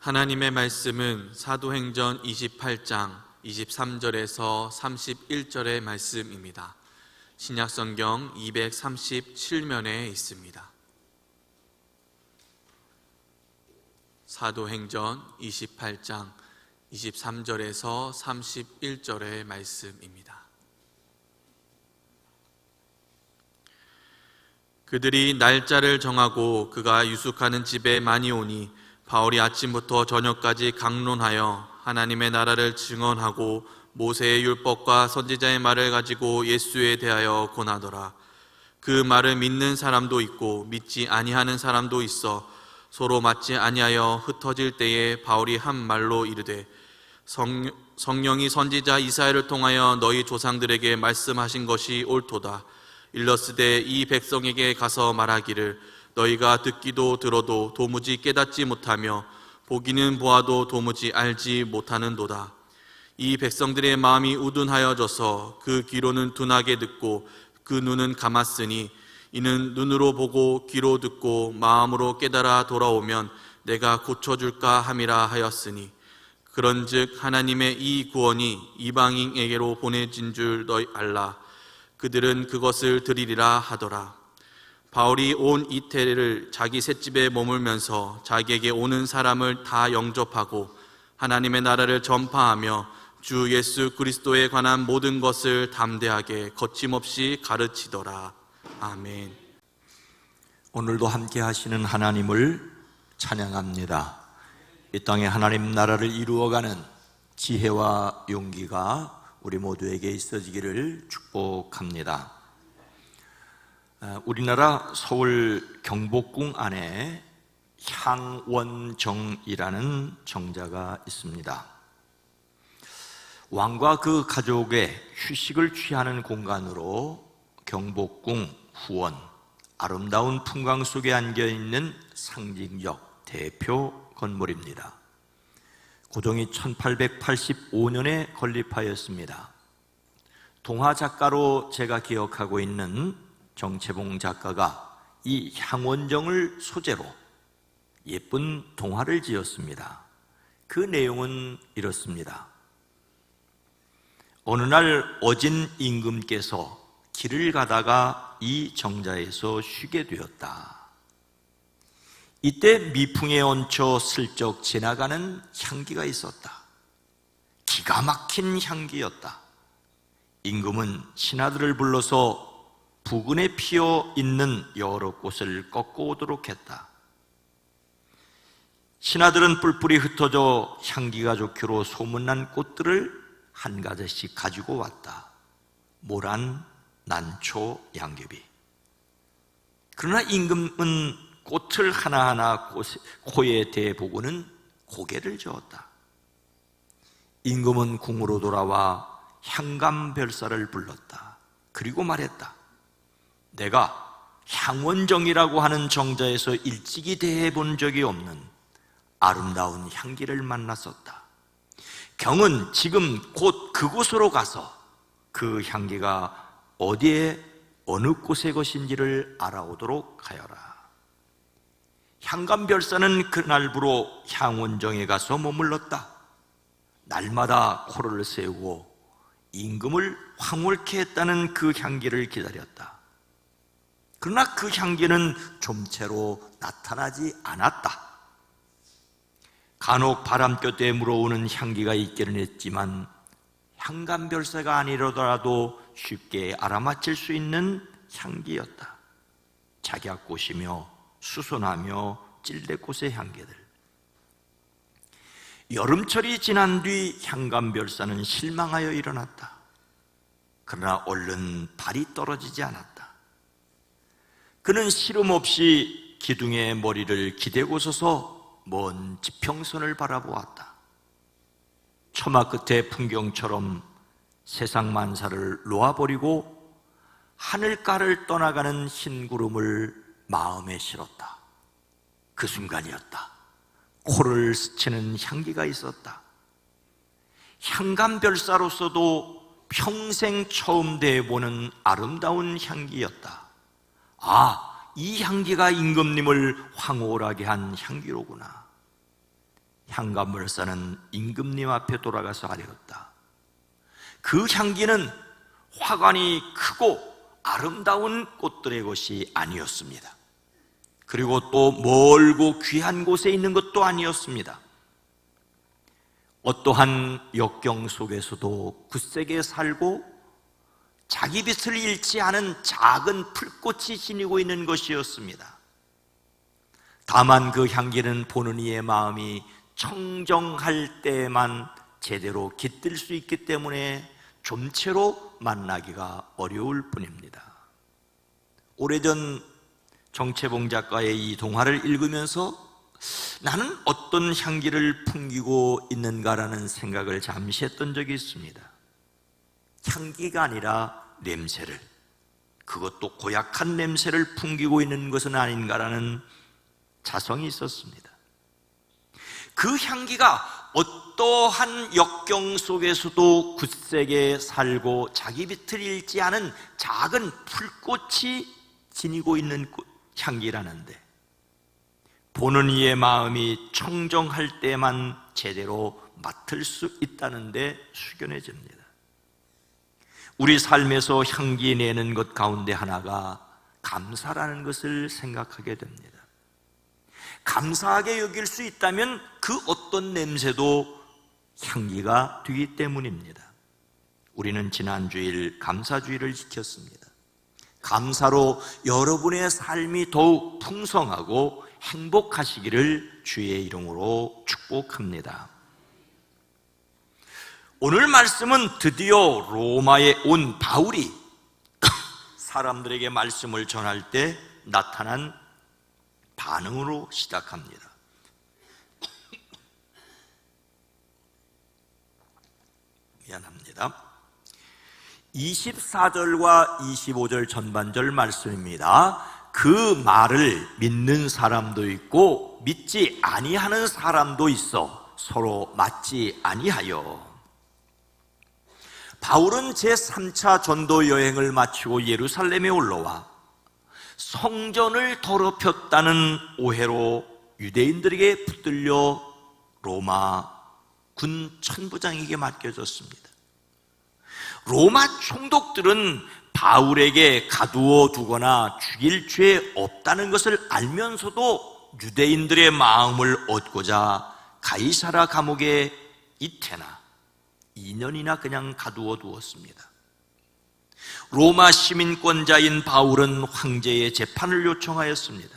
하나님의 말씀은 사도행전 28장 23절에서 31절의 말씀입니다. 신약성경 237면에 있습니다. 사도행전 28장 23절에서 31절의 말씀입니다. 그들이 날짜를 정하고 그가 유숙하는 집에 많이 오니 바울이 아침부터 저녁까지 강론하여 하나님의 나라를 증언하고 모세의 율법과 선지자의 말을 가지고 예수에 대하여 권하더라. 그 말을 믿는 사람도 있고 믿지 아니하는 사람도 있어 서로 맞지 아니하여 흩어질 때에 바울이 한 말로 이르되 성령이 선지자 이사야를 통하여 너희 조상들에게 말씀하신 것이 옳도다. 일러스되 이 백성에게 가서 말하기를 너희가 듣기도 들어도 도무지 깨닫지 못하며 보기는 보아도 도무지 알지 못하는도다. 이 백성들의 마음이 우둔하여져서 그 귀로는 둔하게 듣고 그 눈은 감았으니 이는 눈으로 보고 귀로 듣고 마음으로 깨달아 돌아오면 내가 고쳐줄까 함이라 하였으니 그런즉 하나님의 이 구원이 이방인에게로 보내진 줄 너희 알라. 그들은 그것을 들으리라 하더라. 바울이 온 이태를 자기 셋집에 머물면서 자기에게 오는 사람을 다 영접하고 하나님의 나라를 전파하며 주 예수 그리스도에 관한 모든 것을 담대하게 거침없이 가르치더라. 아멘. 오늘도 함께 하시는 하나님을 찬양합니다. 이 땅에 하나님 나라를 이루어가는 지혜와 용기가 우리 모두에게 있어지기를 축복합니다. 우리나라 서울 경복궁 안에 향원정이라는 정자가 있습니다. 왕과 그 가족의 휴식을 취하는 공간으로 경복궁 후원, 아름다운 풍광 속에 안겨있는 상징적 대표 건물입니다. 고종이 1885년에 건립하였습니다. 동화 작가로 제가 기억하고 있는 정채봉 작가가 이 향원정을 소재로 예쁜 동화를 지었습니다. 그 내용은 이렇습니다. 어느 날 어진 임금께서 길을 가다가 이 정자에서 쉬게 되었다. 이때 미풍에 얹혀 슬쩍 지나가는 향기가 있었다. 기가 막힌 향기였다. 임금은 신하들을 불러서 부근에 피어 있는 여러 꽃을 꺾어 오도록 했다. 신하들은 뿔뿔이 흩어져 향기가 좋기로 소문난 꽃들을 한 가지씩 가지고 왔다. 모란, 난초, 양귀비. 그러나 임금은 꽃을 하나하나 코에 대보고는 고개를 저었다. 임금은 궁으로 돌아와 향감별사를 불렀다. 그리고 말했다. 내가 향원정이라고 하는 정자에서 일찍이 대해본 적이 없는 아름다운 향기를 만났었다. 경은 지금 곧 그곳으로 가서 그 향기가 어디에 어느 곳의 것인지를 알아오도록 하여라. 향감별사는 그날부로 향원정에 가서 머물렀다. 날마다 코를 세우고 임금을 황홀케 했다는 그 향기를 기다렸다. 그러나 그 향기는 좀채로 나타나지 않았다. 간혹 바람결에 물어오는 향기가 있기는 했지만 향감별사가 아니더라도 쉽게 알아맞힐 수 있는 향기였다. 작약꽃이며 수선하며 찔레꽃의 향기들. 여름철이 지난 뒤 향감별사는 실망하여 일어났다. 그러나 얼른 발이 떨어지지 않았다. 그는 시름 없이 기둥에 머리를 기대고 서서 먼 지평선을 바라보았다. 처마 끝의 풍경처럼 세상 만사를 놓아버리고 하늘가를 떠나가는 흰 구름을 마음에 실었다. 그 순간이었다. 코를 스치는 향기가 있었다. 향감별사로서도 평생 처음 대해보는 아름다운 향기였다. 아, 이 향기가 임금님을 황홀하게 한 향기로구나. 향감을사는 임금님 앞에 돌아가서 아뢰었다. 그 향기는 화관이 크고 아름다운 꽃들의 것이 아니었습니다. 그리고 또 멀고 귀한 곳에 있는 것도 아니었습니다. 어떠한 역경 속에서도 굳세게 살고 자기 빛을 잃지 않은 작은 풀꽃이 지니고 있는 것이었습니다. 다만 그 향기는 보는 이의 마음이 청정할 때만 제대로 깃들 수 있기 때문에 좀채로 만나기가 어려울 뿐입니다. 오래전 정채봉 작가의 이 동화를 읽으면서 나는 어떤 향기를 풍기고 있는가라는 생각을 잠시 했던 적이 있습니다. 향기가 아니라 냄새를, 그것도 고약한 냄새를 풍기고 있는 것은 아닌가라는 자성이 있었습니다. 그 향기가 어떠한 역경 속에서도 굳세게 살고 자기 빛을 잃지 않은 작은 풀꽃이 지니고 있는 향기라는데, 보는 이의 마음이 청정할 때만 제대로 맡을 수 있다는데 숙연해집니다. 우리 삶에서 향기 내는 것 가운데 하나가 감사라는 것을 생각하게 됩니다. 감사하게 여길 수 있다면 그 어떤 냄새도 향기가 되기 때문입니다. 우리는 지난주일 감사주일을 지켰습니다. 감사로 여러분의 삶이 더욱 풍성하고 행복하시기를 주의 이름으로 축복합니다. 오늘 말씀은 드디어 로마에 온 바울이 사람들에게 말씀을 전할 때 나타난 반응으로 시작합니다. 미안합니다. 24절과 25절 전반절 말씀입니다. 그 말을 믿는 사람도 있고 믿지 아니하는 사람도 있어 서로 맞지 아니하여. 바울은 제3차 전도 여행을 마치고 예루살렘에 올라와 성전을 더럽혔다는 오해로 유대인들에게 붙들려 로마 군 천부장에게 맡겨졌습니다. 로마 총독들은 바울에게 가두어 두거나 죽일 죄 없다는 것을 알면서도 유대인들의 마음을 얻고자 가이사라 감옥에 이태나 2년이나 그냥 가두어 두었습니다. 로마 시민권자인 바울은 황제의 재판을 요청하였습니다.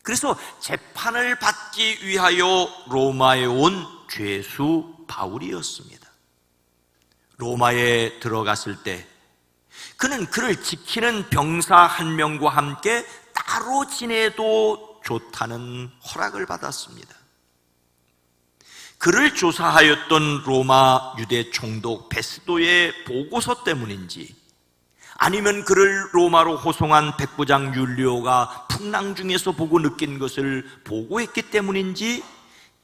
그래서 재판을 받기 위하여 로마에 온 죄수 바울이었습니다. 로마에 들어갔을 때 그는 그를 지키는 병사 한 명과 함께 따로 지내도 좋다는 허락을 받았습니다. 그를 조사하였던 로마 유대 총독 베스도의 보고서 때문인지, 아니면 그를 로마로 호송한 백부장 율리오가 풍랑 중에서 보고 느낀 것을 보고했기 때문인지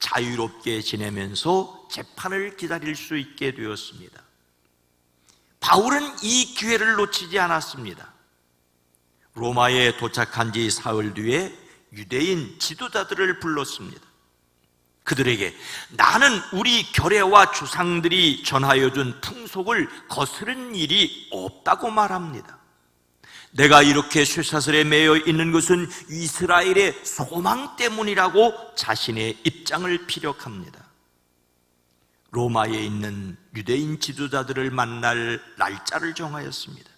자유롭게 지내면서 재판을 기다릴 수 있게 되었습니다. 바울은 이 기회를 놓치지 않았습니다. 로마에 도착한 지 사흘 뒤에 유대인 지도자들을 불렀습니다. 그들에게 나는 우리 결례와 조상들이 전하여 준 풍속을 거스른 일이 없다고 말합니다. 내가 이렇게 쇠사슬에 매여 있는 것은 이스라엘의 소망 때문이라고 자신의 입장을 피력합니다. 로마에 있는 유대인 지도자들을 만날 날짜를 정하였습니다.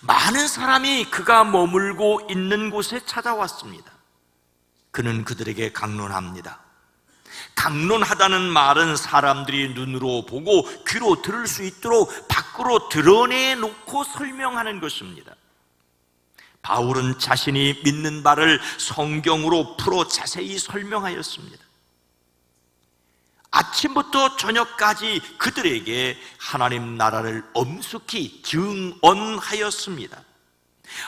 많은 사람이 그가 머물고 있는 곳에 찾아왔습니다. 그는 그들에게 강론합니다. 강론하다는 말은 사람들이 눈으로 보고 귀로 들을 수 있도록 밖으로 드러내놓고 설명하는 것입니다. 바울은 자신이 믿는 바를 성경으로 풀어 자세히 설명하였습니다. 아침부터 저녁까지 그들에게 하나님 나라를 엄숙히 증언하였습니다.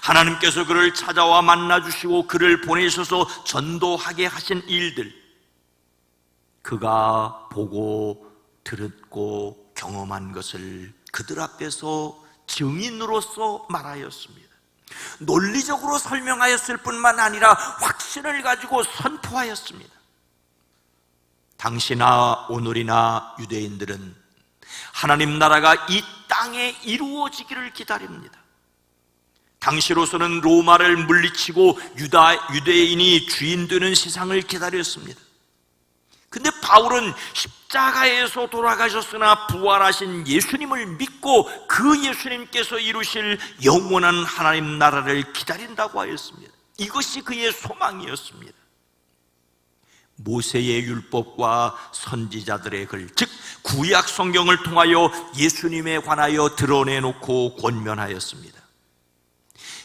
하나님께서 그를 찾아와 만나주시고 그를 보내셔서 전도하게 하신 일들, 그가 보고 들었고 경험한 것을 그들 앞에서 증인으로서 말하였습니다. 논리적으로 설명하였을 뿐만 아니라 확신을 가지고 선포하였습니다. 당시나 오늘이나 유대인들은 하나님 나라가 이 땅에 이루어지기를 기다립니다. 당시로서는 로마를 물리치고 유대인이 주인 되는 세상을 기다렸습니다. 근데 바울은 십자가에서 돌아가셨으나 부활하신 예수님을 믿고 그 예수님께서 이루실 영원한 하나님 나라를 기다린다고 하였습니다. 이것이 그의 소망이었습니다. 모세의 율법과 선지자들의 글, 즉 구약 성경을 통하여 예수님에 관하여 드러내놓고 권면하였습니다.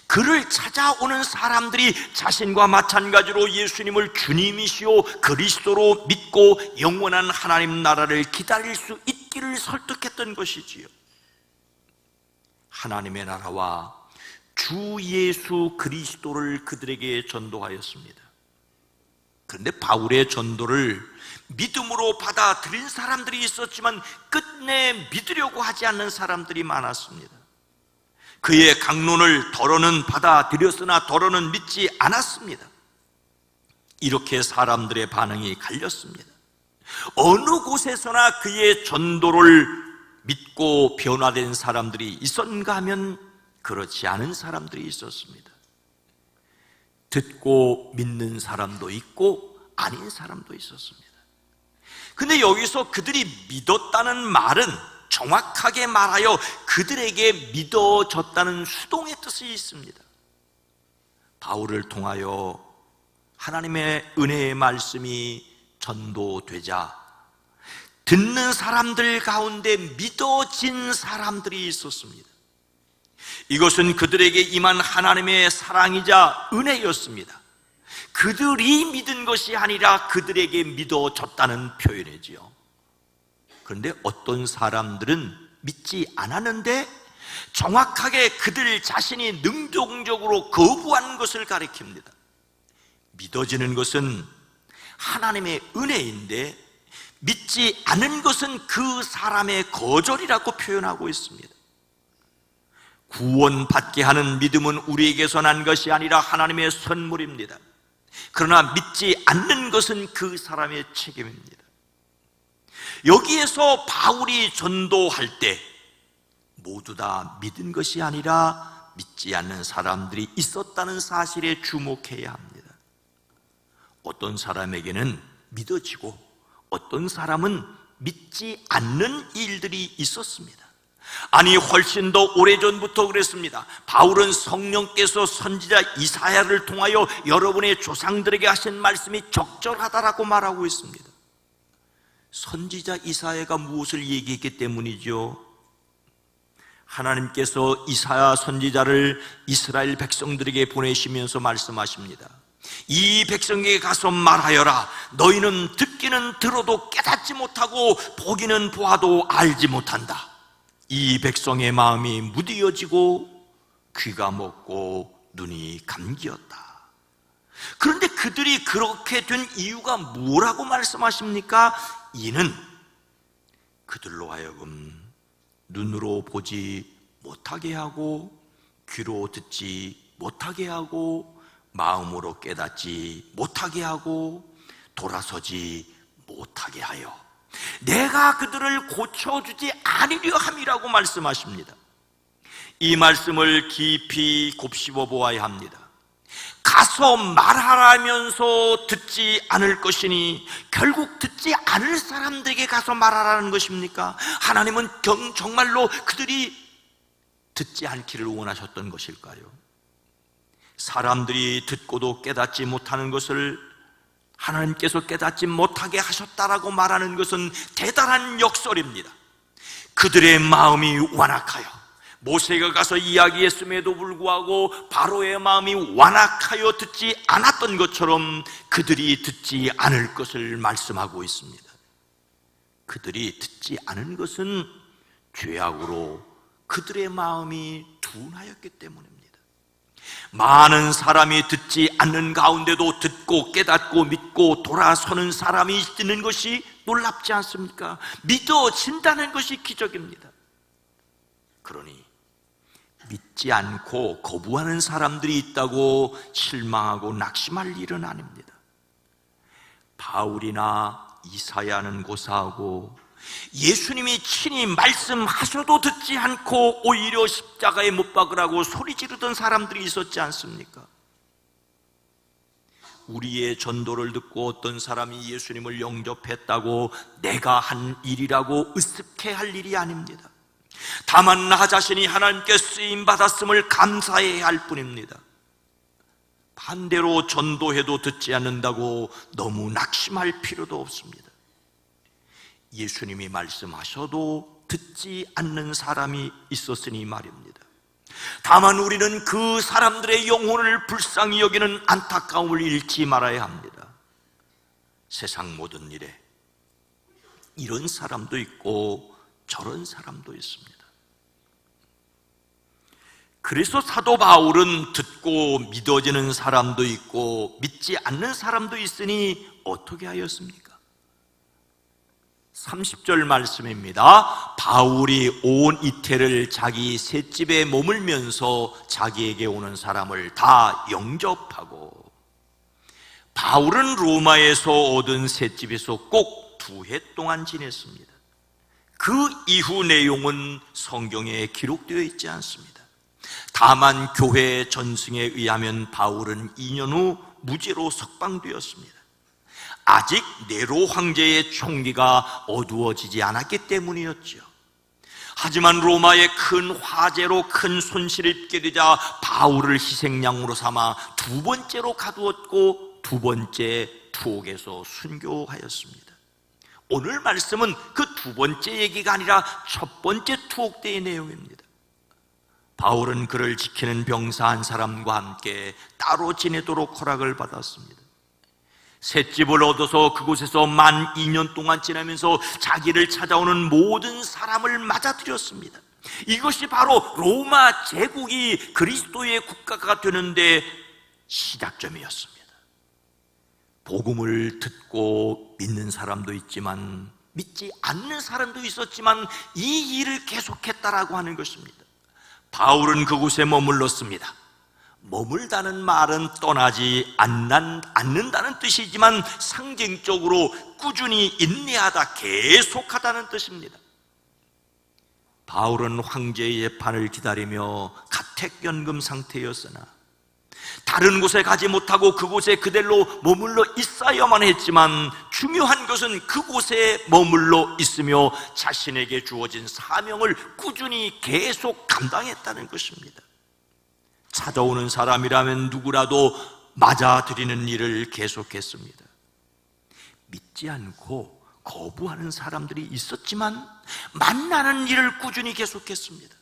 그를 찾아오는 사람들이 자신과 마찬가지로 예수님을 주님이시오 그리스도로 믿고 영원한 하나님 나라를 기다릴 수 있기를 설득했던 것이지요. 하나님의 나라와 주 예수 그리스도를 그들에게 전도하였습니다. 그런데 바울의 전도를 믿음으로 받아들인 사람들이 있었지만 끝내 믿으려고 하지 않는 사람들이 많았습니다. 그의 강론을 더러는 받아들였으나 더러는 믿지 않았습니다. 이렇게 사람들의 반응이 갈렸습니다. 어느 곳에서나 그의 전도를 믿고 변화된 사람들이 있었는가 하면 그렇지 않은 사람들이 있었습니다. 듣고 믿는 사람도 있고 아닌 사람도 있었습니다. 근데 여기서 그들이 믿었다는 말은 정확하게 말하여 그들에게 믿어졌다는 수동의 뜻이 있습니다. 바울을 통하여 하나님의 은혜의 말씀이 전도되자 듣는 사람들 가운데 믿어진 사람들이 있었습니다. 이것은 그들에게 임한 하나님의 사랑이자 은혜였습니다. 그들이 믿은 것이 아니라 그들에게 믿어졌다는 표현이지요. 그런데 어떤 사람들은 믿지 않았는데 정확하게 그들 자신이 능동적으로 거부한 것을 가리킵니다. 믿어지는 것은 하나님의 은혜인데 믿지 않은 것은 그 사람의 거절이라고 표현하고 있습니다. 구원받게 하는 믿음은 우리에게서 난 것이 아니라 하나님의 선물입니다. 그러나 믿지 않는 것은 그 사람의 책임입니다. 여기에서 바울이 전도할 때 모두 다 믿은 것이 아니라 믿지 않는 사람들이 있었다는 사실에 주목해야 합니다. 어떤 사람에게는 믿어지고 어떤 사람은 믿지 않는 일들이 있었습니다. 아니 훨씬 더 오래전부터 그랬습니다. 바울은 성령께서 선지자 이사야를 통하여 여러분의 조상들에게 하신 말씀이 적절하다라고 말하고 있습니다. 선지자 이사야가 무엇을 얘기했기 때문이죠? 하나님께서 이사야 선지자를 이스라엘 백성들에게 보내시면서 말씀하십니다. 이 백성에게 가서 말하여라. 너희는 듣기는 들어도 깨닫지 못하고 보기는 보아도 알지 못한다. 이 백성의 마음이 무디어지고 귀가 먹고 눈이 감기었다. 그런데 그들이 그렇게 된 이유가 뭐라고 말씀하십니까? 이는 그들로 하여금 눈으로 보지 못하게 하고 귀로 듣지 못하게 하고 마음으로 깨닫지 못하게 하고 돌아서지 못하게 하여 내가 그들을 고쳐주지 않으려 함이라고 말씀하십니다. 이 말씀을 깊이 곱씹어 보아야 합니다. 가서 말하라면서 듣지 않을 것이니 결국 듣지 않을 사람들에게 가서 말하라는 것입니까? 하나님은 정말로 그들이 듣지 않기를 원하셨던 것일까요? 사람들이 듣고도 깨닫지 못하는 것을 하나님께서 깨닫지 못하게 하셨다라고 말하는 것은 대단한 역설입니다. 그들의 마음이 완악하여 모세가 가서 이야기했음에도 불구하고 바로의 마음이 완악하여 듣지 않았던 것처럼 그들이 듣지 않을 것을 말씀하고 있습니다. 그들이 듣지 않은 것은 죄악으로 그들의 마음이 둔하였기 때문입니다. 많은 사람이 듣지 않는 가운데도 듣고 깨닫고 믿고 돌아서는 사람이 있는 것이 놀랍지 않습니까? 믿어진다는 것이 기적입니다. 그러니 믿지 않고 거부하는 사람들이 있다고 실망하고 낙심할 일은 아닙니다. 바울이나 이사야는 고사하고 예수님이 친히 말씀하셔도 듣지 않고 오히려 십자가에 못 박으라고 소리 지르던 사람들이 있었지 않습니까? 우리의 전도를 듣고 어떤 사람이 예수님을 영접했다고 내가 한 일이라고 으쓱해할 일이 아닙니다. 다만 나 자신이 하나님께 쓰임받았음을 감사해야 할 뿐입니다. 반대로 전도해도 듣지 않는다고 너무 낙심할 필요도 없습니다. 예수님이 말씀하셔도 듣지 않는 사람이 있었으니 말입니다. 다만 우리는 그 사람들의 영혼을 불쌍히 여기는 안타까움을 잃지 말아야 합니다. 세상 모든 일에 이런 사람도 있고 저런 사람도 있습니다. 그래서 사도 바울은 듣고 믿어지는 사람도 있고 믿지 않는 사람도 있으니 어떻게 하였습니까? 30절 말씀입니다. 바울이 온 이태를 자기 셋집에 머물면서 자기에게 오는 사람을 다 영접하고, 바울은 로마에서 얻은 셋집에서 꼭 2해 동안 지냈습니다. 그 이후 내용은 성경에 기록되어 있지 않습니다. 다만 교회 전승에 의하면 바울은 2년 후 무죄로 석방되었습니다. 아직 네로 황제의 총기가 어두워지지 않았기 때문이었죠. 하지만 로마의 큰 화재로 큰 손실을 입게 되자 바울을 희생양으로 삼아 2번째로 가두었고 2번째 투옥에서 순교하였습니다. 오늘 말씀은 그 2번째 얘기가 아니라 첫 번째 투옥 때의 내용입니다. 바울은 그를 지키는 병사 한 사람과 함께 따로 지내도록 허락을 받았습니다. 셋집을 얻어서 그곳에서 만 2년 동안 지내면서 자기를 찾아오는 모든 사람을 맞아들였습니다. 이것이 바로 로마 제국이 그리스도의 국가가 되는데 시작점이었습니다. 복음을 듣고 믿는 사람도 있지만 믿지 않는 사람도 있었지만 이 일을 계속했다라고 하는 것입니다. 바울은 그곳에 머물렀습니다. 머물다는 말은 떠나지 않는다는 뜻이지만 상징적으로 꾸준히 인내하다, 계속하다는 뜻입니다. 바울은 황제의 재판을 기다리며 가택연금 상태였으나 다른 곳에 가지 못하고 그곳에 그대로 머물러 있어야만 했지만 중요한 것은 그곳에 머물러 있으며 자신에게 주어진 사명을 꾸준히 계속 감당했다는 것입니다. 찾아오는 사람이라면 누구라도 맞아들이는 일을 계속했습니다. 믿지 않고 거부하는 사람들이 있었지만 만나는 일을 꾸준히 계속했습니다.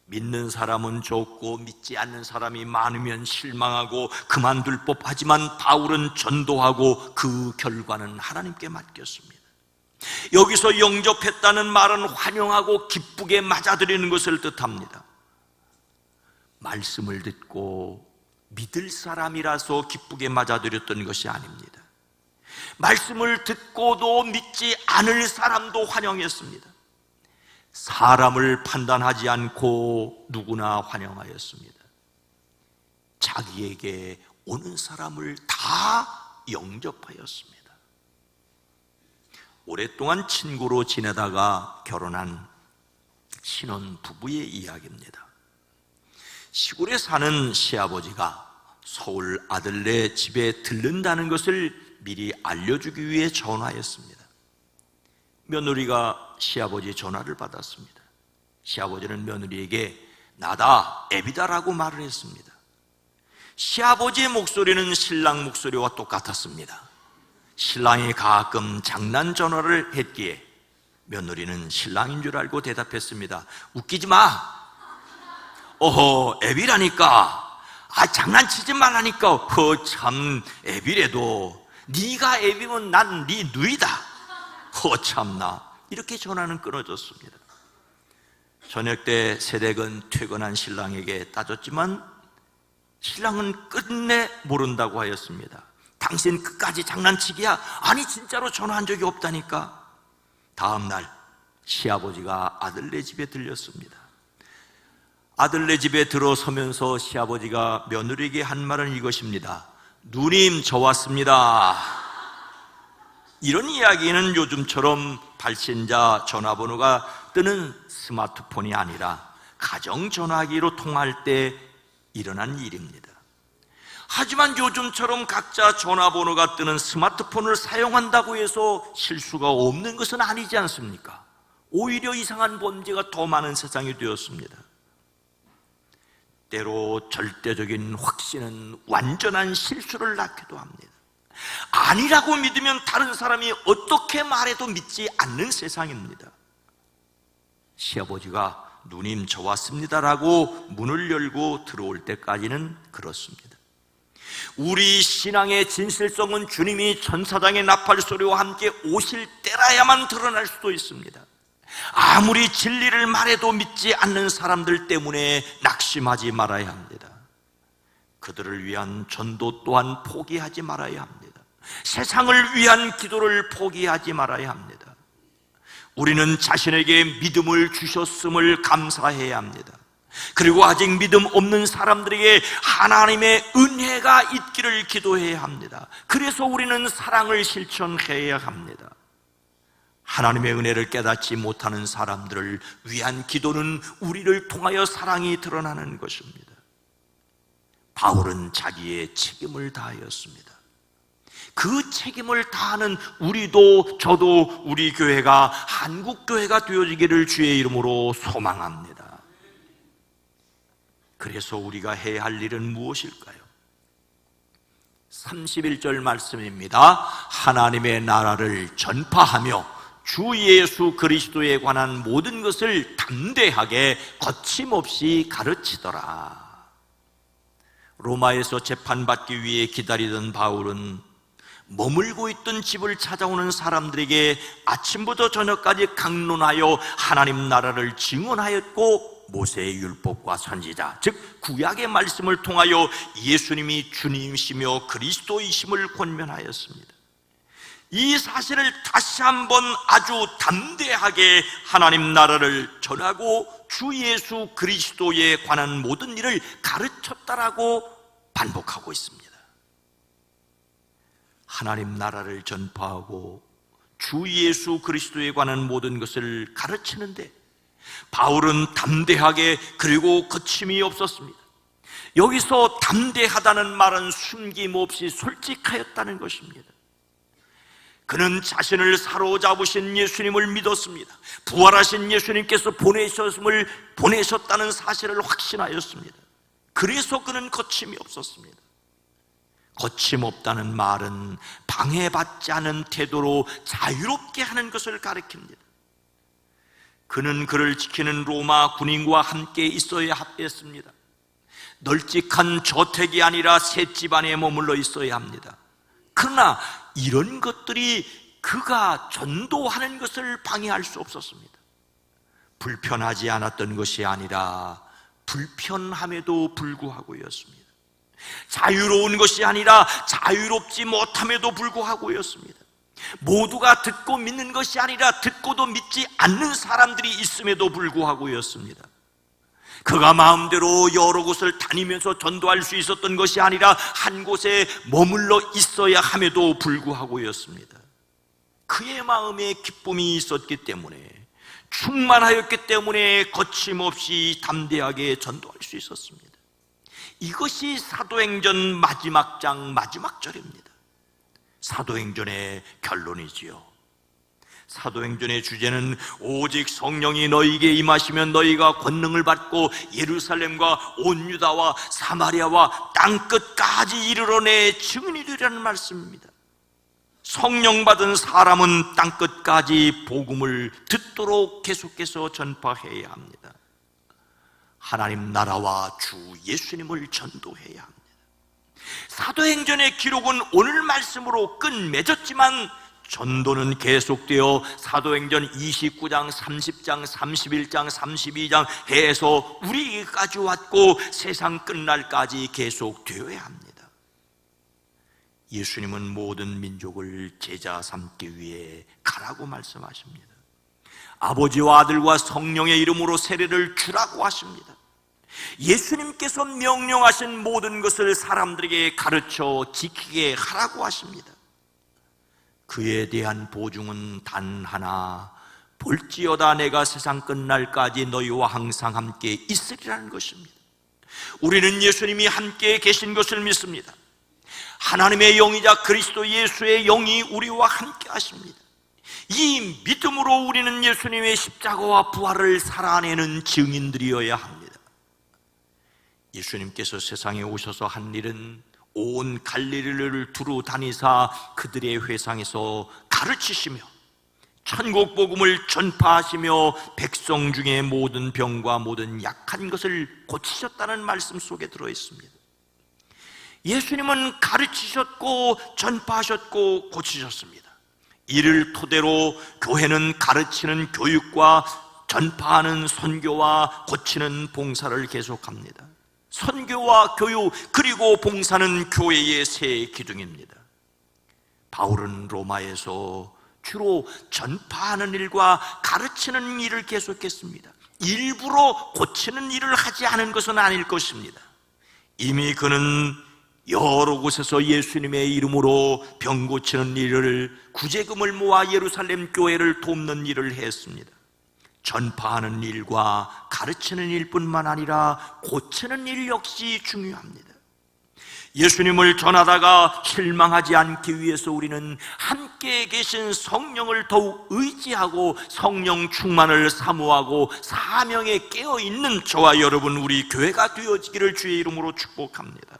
믿는 사람은 적고 믿지 않는 사람이 많으면 실망하고 그만둘 법하지만 바울은 전도하고 그 결과는 하나님께 맡겼습니다. 여기서 영접했다는 말은 환영하고 기쁘게 맞아들이는 것을 뜻합니다. 말씀을 듣고 믿을 사람이라서 기쁘게 맞아들였던 것이 아닙니다. 말씀을 듣고도 믿지 않을 사람도 환영했습니다. 사람을 판단하지 않고 누구나 환영하였습니다. 자기에게 오는 사람을 다 영접하였습니다. 오랫동안 친구로 지내다가 결혼한 신혼 부부의 이야기입니다. 시골에 사는 시아버지가 서울 아들네 집에 들른다는 것을 미리 알려주기 위해 전화했습니다. 며느리가 시아버지의 전화를 받았습니다. 시아버지는 며느리에게 나다, 애비다라고 말을 했습니다. 시아버지의 목소리는 신랑 목소리와 똑같았습니다. 신랑이 가끔 장난 전화를 했기에 며느리는 신랑인 줄 알고 대답했습니다. 웃기지 마. 어허, 애비라니까. 장난치지 말라니까. 참, 애비래도 네가 애비면 난 네 누이다. 참나. 이렇게 전화는 끊어졌습니다. 저녁 때 새댁은 퇴근한 신랑에게 따졌지만 신랑은 끝내 모른다고 하였습니다. 당신 끝까지 장난치기야? 아니 진짜로 전화한 적이 없다니까. 다음 날 시아버지가 아들네 집에 들렸습니다. 아들네 집에 들어서면서 시아버지가 며느리에게 한 말은 이것입니다. 누님, 저 왔습니다. 이런 이야기는 요즘처럼 발신자 전화번호가 뜨는 스마트폰이 아니라 가정전화기로 통할 때 일어난 일입니다. 하지만 요즘처럼 각자 전화번호가 뜨는 스마트폰을 사용한다고 해서 실수가 없는 것은 아니지 않습니까? 오히려 이상한 범죄가 더 많은 세상이 되었습니다. 때로 절대적인 확신은 완전한 실수를 낳기도 합니다. 아니라고 믿으면 다른 사람이 어떻게 말해도 믿지 않는 세상입니다. 시아버지가 누님 저 왔습니다라고 문을 열고 들어올 때까지는 그렇습니다. 우리 신앙의 진실성은 주님이 천사장의 나팔소리와 함께 오실 때라야만 드러날 수도 있습니다. 아무리 진리를 말해도 믿지 않는 사람들 때문에 낙심하지 말아야 합니다. 그들을 위한 전도 또한 포기하지 말아야 합니다. 세상을 위한 기도를 포기하지 말아야 합니다. 우리는 자신에게 믿음을 주셨음을 감사해야 합니다. 그리고 아직 믿음 없는 사람들에게 하나님의 은혜가 있기를 기도해야 합니다. 그래서 우리는 사랑을 실천해야 합니다. 하나님의 은혜를 깨닫지 못하는 사람들을 위한 기도는 우리를 통하여 사랑이 드러나는 것입니다. 바울은 자기의 책임을 다하였습니다. 그 책임을 다하는 우리도, 저도 우리 교회가 한국교회가 되어지기를 주의 이름으로 소망합니다. 그래서 우리가 해야 할 일은 무엇일까요? 31절 말씀입니다. 하나님의 나라를 전파하며 주 예수 그리스도에 관한 모든 것을 담대하게 거침없이 가르치더라. 로마에서 재판받기 위해 기다리던 바울은 머물고 있던 집을 찾아오는 사람들에게 아침부터 저녁까지 강론하여 하나님 나라를 증언하였고, 모세의 율법과 선지자, 즉 구약의 말씀을 통하여 예수님이 주님이시며 그리스도이심을 권면하였습니다. 이 사실을 다시 한번 아주 담대하게 하나님 나라를 전하고 주 예수 그리스도에 관한 모든 일을 가르쳤다라고 반복하고 있습니다. 하나님 나라를 전파하고 주 예수 그리스도에 관한 모든 것을 가르치는데 바울은 담대하게, 그리고 거침이 없었습니다. 여기서 담대하다는 말은 숨김없이 솔직하였다는 것입니다. 그는 자신을 사로잡으신 예수님을 믿었습니다. 부활하신 예수님께서 보내셨다는 사실을 확신하였습니다. 그래서 그는 거침이 없었습니다. 거침없다는 말은 방해받지 않은 태도로 자유롭게 하는 것을 가리킵니다. 그는 그를 지키는 로마 군인과 함께 있어야 했습니다. 널찍한 저택이 아니라 새 집안에 머물러 있어야 합니다. 그러나 이런 것들이 그가 전도하는 것을 방해할 수 없었습니다. 불편하지 않았던 것이 아니라 불편함에도 불구하고였습니다. 자유로운 것이 아니라 자유롭지 못함에도 불구하고였습니다. 모두가 듣고 믿는 것이 아니라 듣고도 믿지 않는 사람들이 있음에도 불구하고였습니다. 그가 마음대로 여러 곳을 다니면서 전도할 수 있었던 것이 아니라 한 곳에 머물러 있어야 함에도 불구하고였습니다. 그의 마음에 기쁨이 있었기 때문에, 충만하였기 때문에 거침없이 담대하게 전도할 수 있었습니다. 이것이 사도행전 마지막 장 마지막 절입니다. 사도행전의 결론이지요. 사도행전의 주제는 오직 성령이 너희에게 임하시면 너희가 권능을 받고 예루살렘과 온 유다와 사마리아와 땅끝까지 이르러 내 증인이 되리라는 말씀입니다. 성령 받은 사람은 땅끝까지 복음을 듣도록 계속해서 전파해야 합니다. 하나님 나라와 주 예수님을 전도해야 합니다. 사도행전의 기록은 오늘 말씀으로 끝맺었지만 전도는 계속되어 사도행전 29장, 30장, 31장, 32장 해서 우리까지 왔고 세상 끝날까지 계속되어야 합니다. 예수님은 모든 민족을 제자 삼기 위해 가라고 말씀하십니다. 아버지와 아들과 성령의 이름으로 세례를 주라고 하십니다. 예수님께서 명령하신 모든 것을 사람들에게 가르쳐 지키게 하라고 하십니다. 그에 대한 보증은 단 하나, 볼지어다 내가 세상 끝날까지 너희와 항상 함께 있으리라는 것입니다. 우리는 예수님이 함께 계신 것을 믿습니다. 하나님의 영이자 그리스도 예수의 영이 우리와 함께 하십니다. 이 믿음으로 우리는 예수님의 십자가와 부활을 살아내는 증인들이어야 합니다. 예수님께서 세상에 오셔서 한 일은 온 갈릴리를 두루 다니사 그들의 회상에서 가르치시며 천국 복음을 전파하시며 백성 중에 모든 병과 모든 약한 것을 고치셨다는 말씀 속에 들어 있습니다. 예수님은 가르치셨고 전파하셨고 고치셨습니다. 이를 토대로 교회는 가르치는 교육과 전파하는 선교와 고치는 봉사를 계속합니다. 선교와 교육 그리고 봉사는 교회의 새 기둥입니다. 바울은 로마에서 주로 전파하는 일과 가르치는 일을 계속했습니다. 일부러 고치는 일을 하지 않은 것은 아닐 것입니다. 이미 그는 여러 곳에서 예수님의 이름으로 병 고치는 일을, 구제금을 모아 예루살렘 교회를 돕는 일을 했습니다. 전파하는 일과 가르치는 일뿐만 아니라 고치는 일 역시 중요합니다. 예수님을 전하다가 실망하지 않기 위해서 우리는 함께 계신 성령을 더욱 의지하고 성령 충만을 사모하고 사명에 깨어있는 저와 여러분, 우리 교회가 되어지기를 주의 이름으로 축복합니다.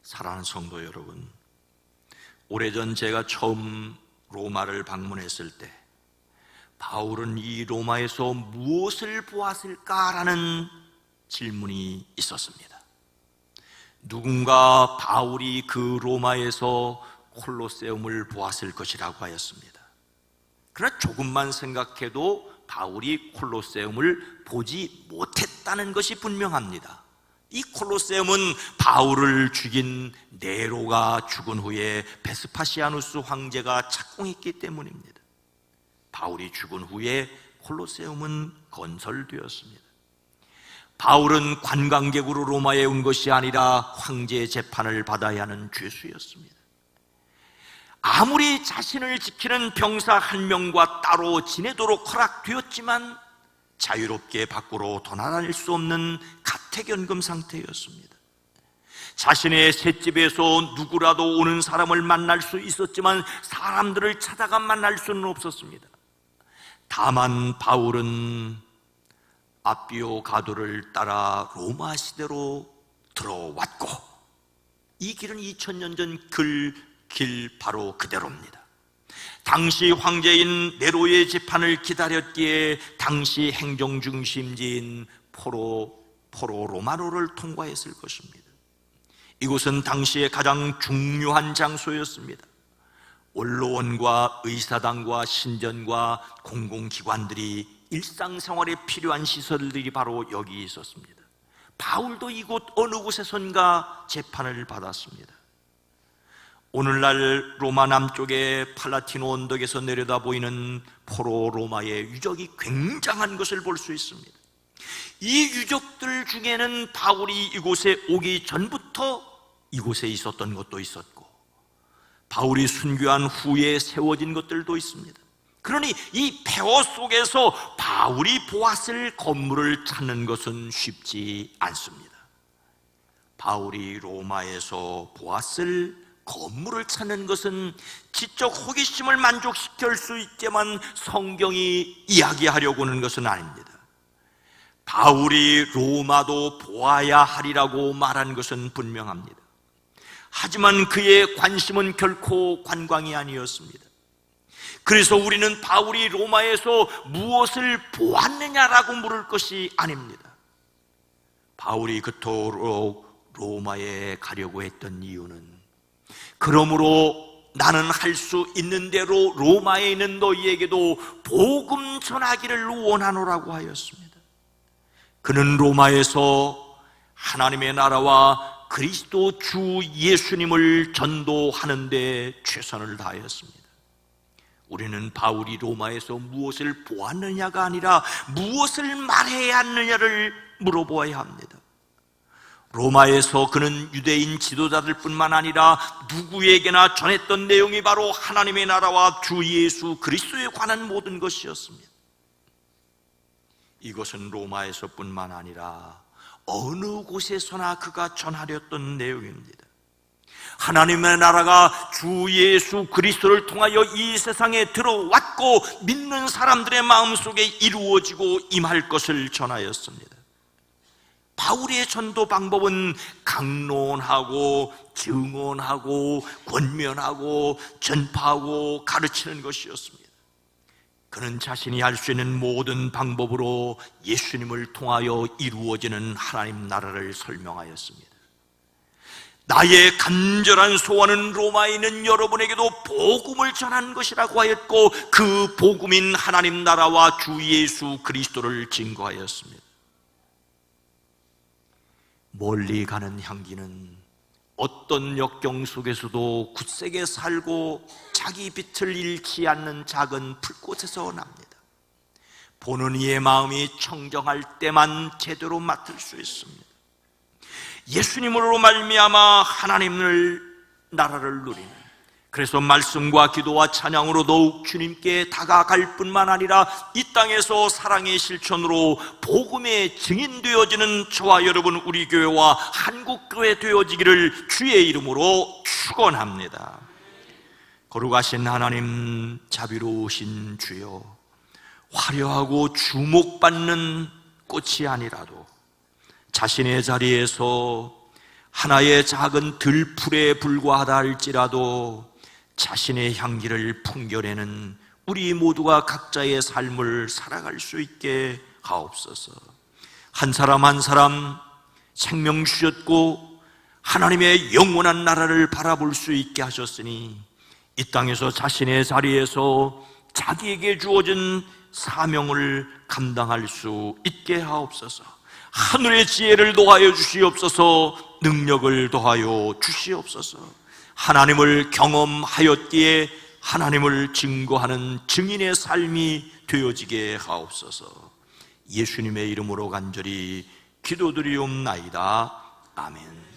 사랑하는 성도 여러분, 오래전 제가 처음 로마를 방문했을 때 바울은 이 로마에서 무엇을 보았을까라는 질문이 있었습니다. 누군가 바울이 그 로마에서 콜로세움을 보았을 것이라고 하였습니다. 그러나 조금만 생각해도 바울이 콜로세움을 보지 못했다는 것이 분명합니다. 이 콜로세움은 바울을 죽인 네로가 죽은 후에 베스파시아누스 황제가 착공했기 때문입니다. 바울이 죽은 후에 콜로세움은 건설되었습니다. 바울은 관광객으로 로마에 온 것이 아니라 황제의 재판을 받아야 하는 죄수였습니다. 아무리 자신을 지키는 병사 한 명과 따로 지내도록 허락되었지만 자유롭게 밖으로 도난할 수 없는 가택연금 상태였습니다. 자신의 셋집에서 누구라도 오는 사람을 만날 수 있었지만 사람들을 찾아가 만날 수는 없었습니다. 다만 바울은 아비오 가도를 따라 로마 시대로 들어왔고, 이 길은 2000년 전 길 바로 그대로입니다. 당시 황제인 네로의 재판을 기다렸기에 당시 행정 중심지인 포로 로마노를 통과했을 것입니다. 이곳은 당시에 가장 중요한 장소였습니다. 언론과 의사당과 신전과 공공기관들이 일상생활에 필요한 시설들이 바로 여기 있었습니다. 바울도 이곳 어느 곳에선가 재판을 받았습니다. 오늘날 로마 남쪽의 팔라티노 언덕에서 내려다 보이는 포로 로마의 유적이 굉장한 것을 볼 수 있습니다. 이 유적들 중에는 바울이 이곳에 오기 전부터 이곳에 있었던 것도 있었고, 바울이 순교한 후에 세워진 것들도 있습니다. 그러니 이 폐허 속에서 바울이 보았을 건물을 찾는 것은 쉽지 않습니다. 바울이 로마에서 보았을 건물을 찾는 것은 지적 호기심을 만족시킬 수 있지만 성경이 이야기하려고 하는 것은 아닙니다. 바울이 로마도 보아야 하리라고 말한 것은 분명합니다. 하지만 그의 관심은 결코 관광이 아니었습니다. 그래서 우리는 바울이 로마에서 무엇을 보았느냐라고 물을 것이 아닙니다. 바울이 그토록 로마에 가려고 했던 이유는, 그러므로 나는 할 수 있는 대로 로마에 있는 너희에게도 복음 전하기를 원하노라고 하였습니다. 그는 로마에서 하나님의 나라와 그리스도 주 예수님을 전도하는 데 최선을 다하였습니다. 우리는 바울이 로마에서 무엇을 보았느냐가 아니라 무엇을 말해야 하느냐를 물어보아야 합니다. 로마에서 그는 유대인 지도자들 뿐만 아니라 누구에게나 전했던 내용이 바로 하나님의 나라와 주 예수 그리스도에 관한 모든 것이었습니다. 이것은 로마에서 뿐만 아니라 어느 곳에서나 그가 전하렸던 내용입니다. 하나님의 나라가 주 예수 그리스도를 통하여 이 세상에 들어왔고 믿는 사람들의 마음속에 이루어지고 임할 것을 전하였습니다. 바울의 전도 방법은 강론하고 증언하고 권면하고 전파하고 가르치는 것이었습니다. 그는 자신이 할 수 있는 모든 방법으로 예수님을 통하여 이루어지는 하나님 나라를 설명하였습니다. 나의 간절한 소원은 로마에 있는 여러분에게도 복음을 전하는 것이라고 하였고, 그 복음인 하나님 나라와 주 예수 그리스도를 증거하였습니다. 멀리 가는 향기는 어떤 역경 속에서도 굳세게 살고 자기 빛을 잃지 않는 작은 풀꽃에서 납니다. 보는 이의 마음이 청정할 때만 제대로 맡을 수 있습니다. 예수님으로 말미암아 하나님을 나라를 누리는, 그래서 말씀과 기도와 찬양으로 더욱 주님께 다가갈 뿐만 아니라 이 땅에서 사랑의 실천으로 복음의 증인되어지는 저와 여러분 우리 교회와 한국교회 되어지기를 주의 이름으로 축원합니다. 거룩하신 하나님, 자비로우신 주여, 화려하고 주목받는 꽃이 아니라도 자신의 자리에서 하나의 작은 들풀에 불과하다 할지라도 자신의 향기를 풍겨내는 우리 모두가 각자의 삶을 살아갈 수 있게 하옵소서. 한 사람 한 사람 생명 주셨고 하나님의 영원한 나라를 바라볼 수 있게 하셨으니 이 땅에서 자신의 자리에서 자기에게 주어진 사명을 감당할 수 있게 하옵소서. 하늘의 지혜를 더하여 주시옵소서. 능력을 더하여 주시옵소서. 하나님을 경험하였기에 하나님을 증거하는 증인의 삶이 되어지게 하옵소서. 예수님의 이름으로 간절히 기도드리옵나이다. 아멘.